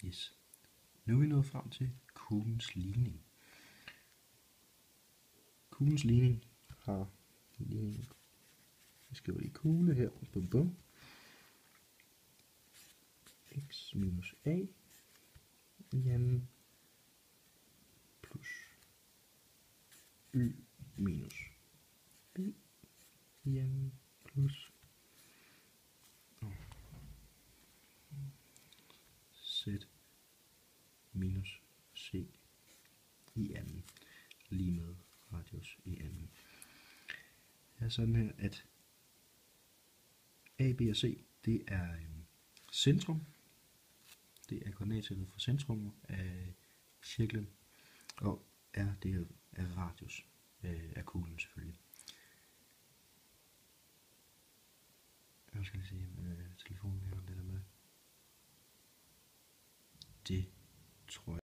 Yes. Nu er vi nået frem til kuglens ligning. Kuglens ligning har ligningen. Vi skriver lige kugle her. Bum bum. X minus A i anden plus Y minus B i anden plus Z minus C i anden, lige med radius i anden. Det er sådan her, at A, B og C, det er centrum. Det er koordinattallet for centrum af cirklen, og R, det er radius af kuglen selvfølgelig. Jeg skal lige se telefonen her, det der med. Det tror jeg.